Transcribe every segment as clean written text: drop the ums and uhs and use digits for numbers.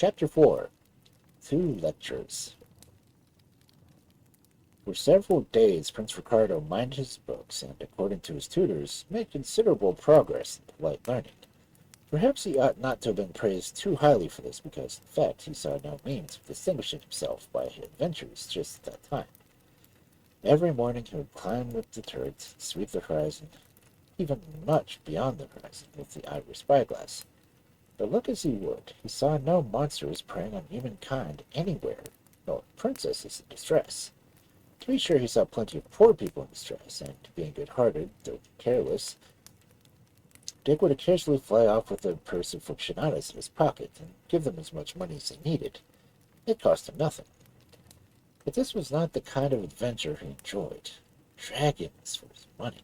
Chapter 4. 2 Lectures. For several days Prince Ricardo minded his books, and, according to his tutors, made considerable progress in polite learning. Perhaps he ought not to have been praised too highly for this, because, in fact, he saw no means of distinguishing himself by adventures just at that time. Every morning he would climb up the turret, sweep the horizon, even much beyond the horizon, with the ivory spyglass. But look as he would, he saw no monsters preying on humankind anywhere, nor princesses in distress. To be sure, he saw plenty of poor people in distress, and, being good-hearted, though careless, Dick would occasionally fly off with a purse of fortunatas in his pocket, and give them as much money as they needed. It cost him nothing. But this was not the kind of adventure he enjoyed. Dragons for his money.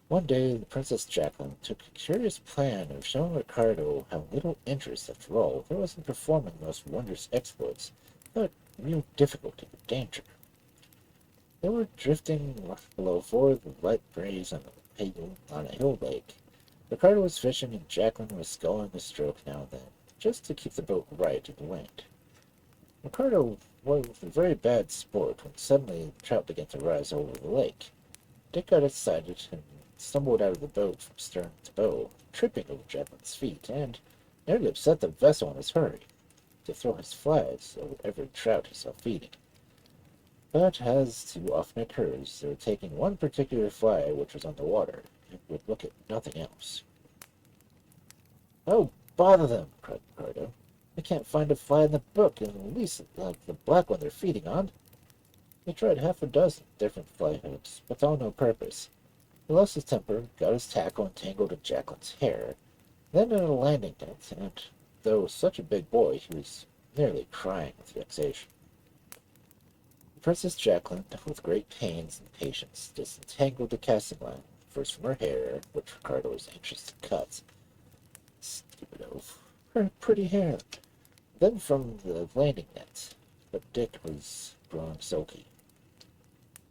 One day the Princess Jaqueline took a curious plan of showing Ricardo how little interest, after all, there was in performing the most wondrous exploits, without real difficulty or danger. They were drifting below four of the light breeze on a hill lake. Ricardo was fishing, and Jaqueline was sculling a stroke now and then, just to keep the boat right of the wind. Ricardo was a very bad sport when suddenly the trout began to rise over the lake. Dick got excited and stumbled out of the boat from stern to bow, tripping over Jaqueline's feet, and nearly upset the vessel in his hurry to throw his flies over every trout he saw feeding. But, as too often occurs, they were taking one particular fly which was on the water, and would look at nothing else. "Oh, bother them!" cried Ricardo. "I can't find a fly in the book, and at least like the black one they're feeding on." He tried half a dozen different fly hooks, but to all no purpose. He lost his temper, got his tackle entangled in Jaqueline's hair, then in a landing net, and, though such a big boy, he was nearly crying with vexation. Princess Jaqueline, with great pains and patience, disentangled the casting line, first from her hair, which Ricardo was anxious to cut. Stupid oaf! Her pretty hair! Then from the landing net, but Dick was growing sulky.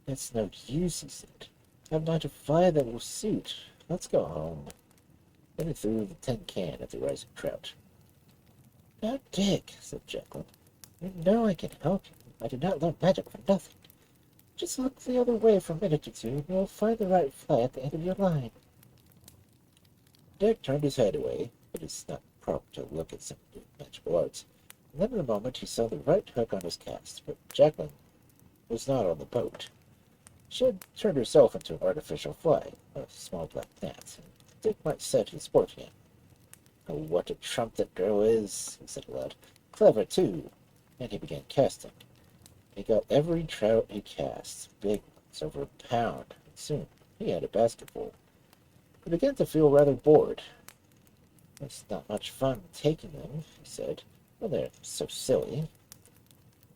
"It's no use," he said. "I've not a fly that will suit. Let's go home." Then he threw the tin can at the rising trout. "Now, Dick," said Jaqueline, "you know I can help you. I did not learn magic for nothing. Just look the other way for a minute or two, and you'll find the right fly at the end of your line." Dick turned his head away. It is not proper to look at someone doing magical arts. And then in a moment he saw the right hook on his cast, but Jaqueline was not on the boat. She had turned herself into an artificial fly, a small black gnat, and Dick might set his sport again. "Oh, what a trump that girl is," he said aloud. "Clever, too." And he began casting. He got every trout he cast, big ones, over a pound, and soon he had a basketful. He began to feel rather bored. "It's not much fun taking them," he said, "when they're so silly."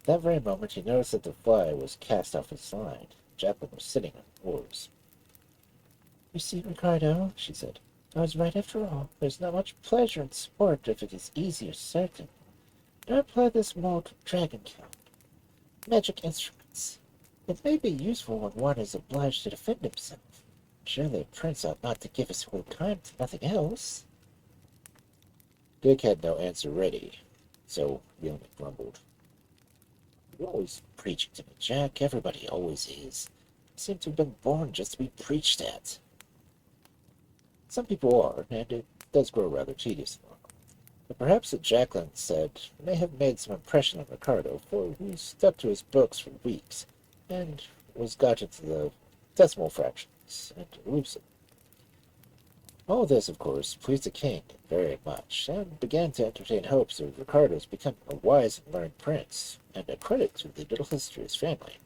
That very moment he noticed that the fly was cast off his line. Jaqueline was sitting on the oars. "You see, Ricardo," she said, "I was right after all. There's not much pleasure in sport if it is easy or certain. Now apply this mold of dragon killing. Magic instruments. It may be useful when one is obliged to defend himself. Surely a prince ought not to give his whole time to nothing else." Dick had no answer ready, so he only grumbled. "You're always preaching to me, Jack. Everybody always is. I seem to have been born just to be preached at." "Some people are, and it does grow rather tedious for them. But perhaps what Jaqueline said may have made some impression on Ricardo, for he stuck to his books for weeks, and was got into the decimal fractions and elusive. All this, of course, pleased the king very much, and began to entertain hopes of Ricardo's becoming a wise and learned prince, and a credit to the little history of his family.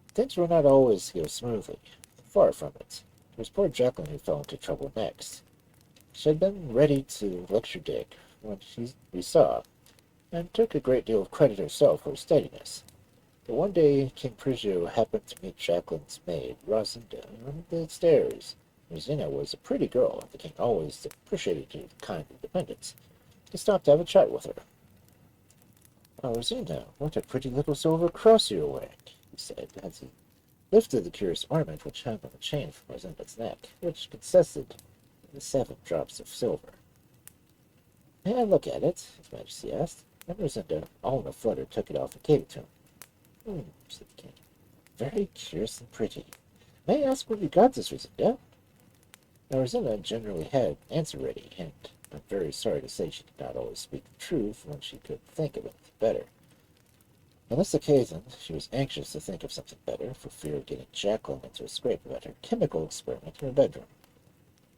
Things were not always to go smoothly. Far from it. It was poor Jaqueline who fell into trouble next. She had been ready to lecture Dick when we saw, and took a great deal of credit herself for his steadiness. But one day King Prigio happened to meet Jaqueline's maid, Rosinda, on the stairs. Rosina was a pretty girl, and the king always appreciated her kind independence. He stopped to have a chat with her. "Oh, Rosina, what a pretty little silver cross you are wearing," he said, as he lifted the curious ornament which hung on a chain from Rosinda's neck, which consisted of 7 drops of silver. "May I look at it?" His Majesty asked, and Rosenda, all in a flutter, took it off and gave it to him. Said the king. "Very curious and pretty. May I ask where you got this, Rosenda?" Now, Rosenda generally had an answer ready, and I'm very sorry to say she did not always speak the truth when she could think of anything better. On this occasion, she was anxious to think of something better, for fear of getting Jaqueline into a scrape about her chemical experiment in her bedroom.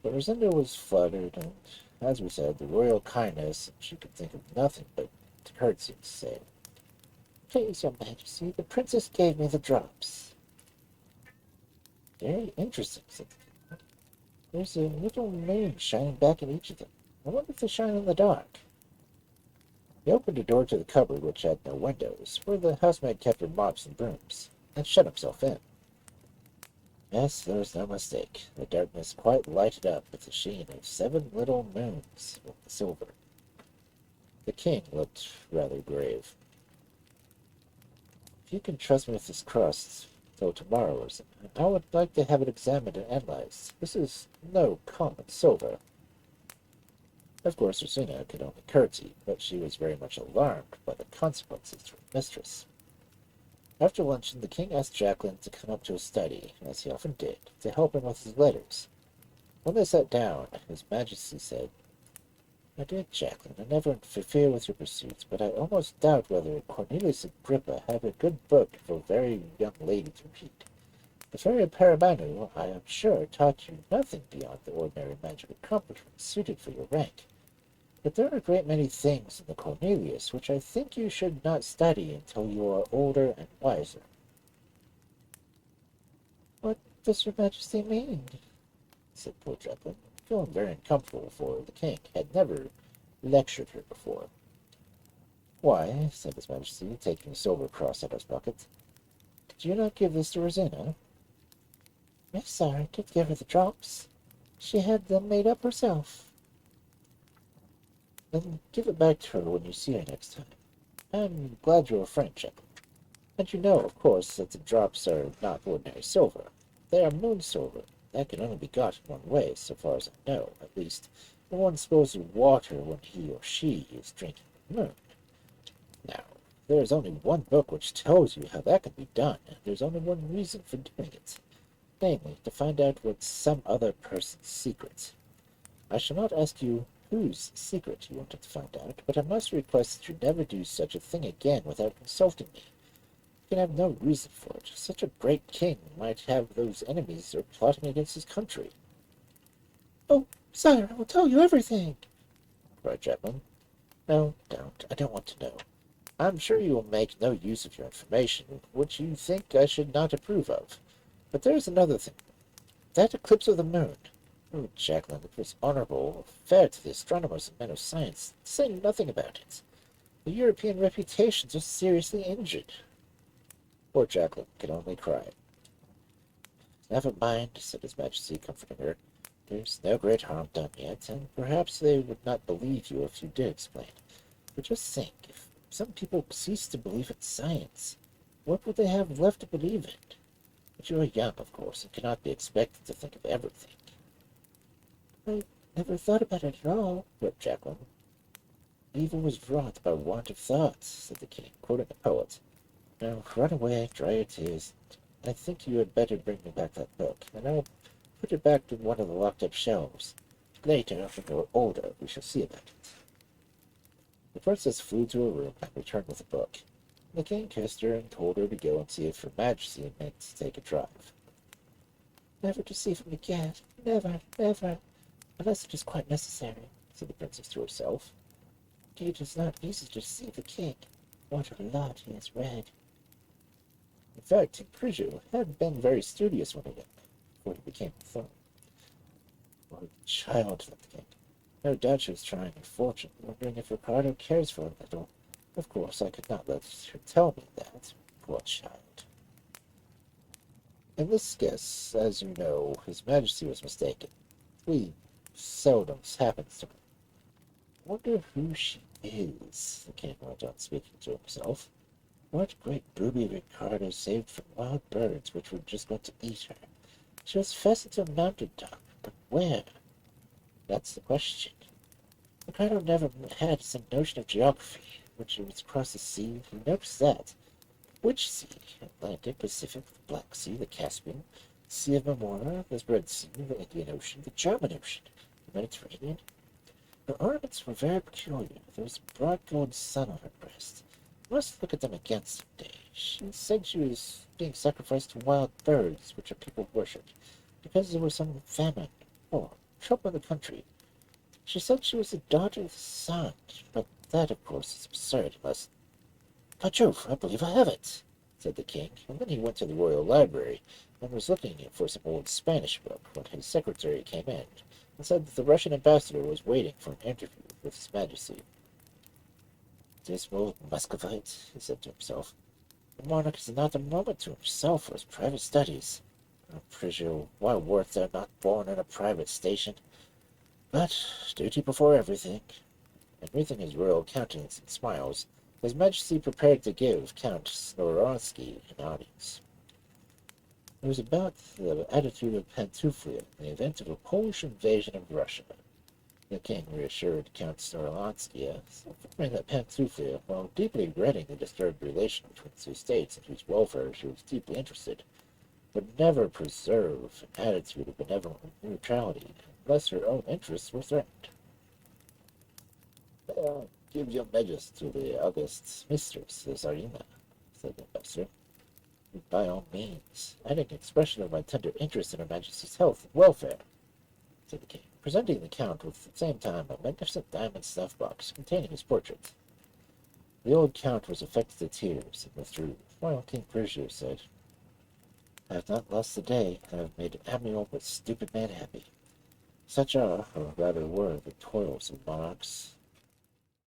But Rosenda was fluttered, and, as we said, the royal kindness, and she could think of nothing but to curtsy to say, "Please, your Majesty, the princess gave me the drops." "Very interesting," said the king. "There's a little moon shining back in each of them. I wonder if they shine in the dark." He opened a door to the cupboard, which had no windows, where the housemaid kept her mops and brooms, and shut himself in. Yes, there was no mistake. The darkness quite lighted up with the sheen of 7 little moons with the silver. The king looked rather grave. "If you can trust me with this crust till tomorrow or something, I would like to have it examined and analyzed. This is no common silver." Of course, Rosina could only curtsy, but she was very much alarmed by the consequences to her mistress. After luncheon, the king asked Jaqueline to come up to his study, as he often did, to help him with his letters. When they sat down, his Majesty said, "My dear Jaqueline, I never interfere with your pursuits, but I almost doubt whether Cornelius Agrippa have a good book for a very young lady to read. The fairy Paramanu, I am sure, taught you nothing beyond the ordinary magic accomplishments suited for your rank. But there are a great many things in the Cornelius which I think you should not study until you are older and wiser." "What does your Majesty mean?" said poor Jaqueline, feeling very uncomfortable, for the king had never lectured her before. "Why," said his Majesty, taking a silver cross out of his pocket, "did you not give this to Rosina?" "Yes, sir, I did give her the drops. She had them made up herself." "Then give it back to her when you see her next time. I'm glad you're a friend, Jaqueline. And you know, of course, that the drops are not ordinary silver. They are moon silver. That can only be got in one way, so far as I know, at least, when one supposes water when he or she is drinking the moon. Now, there is only one book which tells you how that can be done, and there's only one reason for doing it, namely, to find out what's some other person's secret. I shall not ask you whose secret you wanted to find out, but I must request that you never do such a thing again without consulting me. You can have no reason for it. Such a great king might have those enemies who are plotting against his country." "Oh, sire, I will tell you everything," cried Jaqueline. "No, don't. I don't want to know. I'm sure you will make no use of your information, which you think I should not approve of. But there is another thing. That eclipse of the moon. Oh, Jaqueline, it was honorable, fair to the astronomers and men of science, to say nothing about it. The European reputations are seriously injured." Poor Jaqueline could only cry. "Never mind," said his Majesty, comforting her. "There's no great harm done yet, and perhaps they would not believe you if you did explain. But just think, if some people cease to believe in science, what would they have left to believe in? But you are young, of course, and cannot be expected to think of everything." "I never thought about it at all," wept Jaqueline. "Evil was wrought by want of thought," said the king, quoting a poet. "Now run away, dry your tears. I think you had better bring me back that book, and I'll put it back in one of the locked-up shelves. Later, when you're older, we shall see about it." The princess flew to her room and returned with the book. The king kissed her and told her to go and see if her Majesty meant to take a drive. "Never to see him again. Never, never. Unless it is quite necessary," said the princess to herself. "Indeed, it is not easy to see the king. What a lot he has read." In fact, Priju had been very studious when he young, before he became a throne. "Poor child," thought the king. "No doubt she was trying her fortune, wondering if Ricardo cares for her a little. Of course, I could not let her tell me that. Poor child." In this guess, as you know, his Majesty was mistaken. We seldom happens to him. "Wonder who she is," the king went on speaking to himself. "What great booby Ricardo saved from wild birds which were just going to eat her. She was fastened to a mountain top, but where? That's the question. Ricardo never had some notion of geography. When she was across the sea, he noticed that. Which sea? Atlantic, Pacific, the Black Sea, the Caspian, Sea of Marmora, the Red Sea, the Indian Ocean, the German Ocean, the Mediterranean. Her ornaments were very peculiar. There was a broad gold sun on her breast. You must look at them again some day. She said she was being sacrificed to wild birds, which her people worshipped, because there was some famine, or trouble in the country. She said she was the daughter of the sun, but that, of course, is absurd, unless... By Jove, I believe I have it, said the king, and then he went to the royal library, and was looking for some old Spanish book, when his secretary came in, and said that the Russian ambassador was waiting for an interview with His Majesty. Dismal Muscovite, he said to himself. The monarch is not a moment to himself or his private studies. I'm pretty sure why wert thou not born in a private station? But duty before everything. And wreathing his royal countenance in smiles, His Majesty prepared to give Count Snoronsky an audience. It was about the attitude of Pantuflia in the event of a Polish invasion of Russia. The king reassured Count Snoronsky, affirming that Pantuflia, while deeply regretting the disturbed relation between the two states in whose welfare she was deeply interested, would never preserve an attitude of benevolent neutrality unless her own interests were threatened. Give your majesty to the august mistress, the Tsarina, said the ambassador. By all means, adding an expression of my tender interest in her majesty's health and welfare, said the king, presenting the count with at the same time a magnificent diamond snuff-box containing his portrait. The old count was affected to tears and withdrew, while King Persia said, I have not lost a day, and I have made an amiable but stupid man happy. Such are, or rather were, the toils of monarchs.